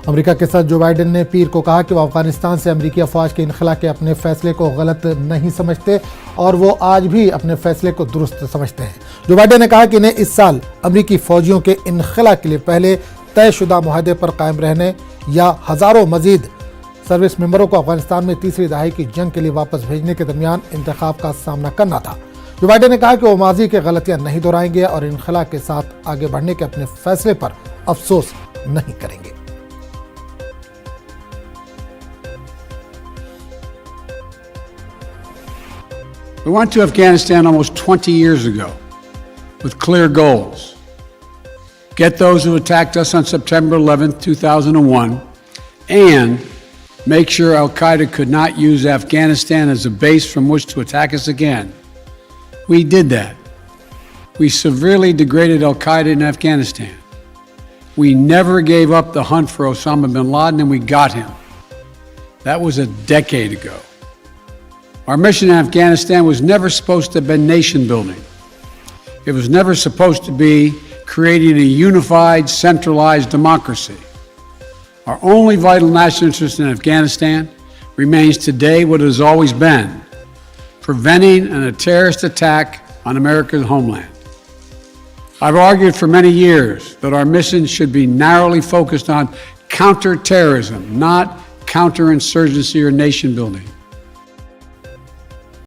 America के सदर Joe Biden ने पीर को कहा कि वो अफगानिस्तान से अमरीकी अफवाज के इनखला के अपने फैसले को गलत नहीं समझते और वो आज भी अपने फैसले को दुरुस्त समझते हैं। जो बाइडेन ने कहा कि इन्हें इस साल अमरीकी फौजियों के इनखला के लिए पहले तयशुदा मुआहदे पर कायम रहने या हज़ारों मजीद सर्विस मेंबरों को अफगानिस्तान में तीसरी दहाई की जंग के लिए वापस भेजने के दरमियान इंतखाब का सामना करना था। जो बाइडेन ने कहा कि वो माजी के गलतियां नहीं दोहराएंगे और इनखला के साथ आगे बढ़ने के अपने फैसले पर अफसोस नहीं करेंगे। We went to Afghanistan almost 20 years ago with clear goals. Get those who attacked us on September 11, 2001, and make sure Al-Qaeda could not use Afghanistan as a base from which to attack us again. We did that. We severely degraded Al-Qaeda in Afghanistan. We never gave up the hunt for Osama bin Laden, and we got him. That was a decade ago. Our mission in Afghanistan was never supposed to have been nation building. It was never supposed to be creating a unified, centralized democracy. Our only vital national interest in Afghanistan remains today what it has always been: preventing a terrorist attack on America's homeland. I've argued for many years that our mission should be narrowly focused on counterterrorism, not counterinsurgency or nation building.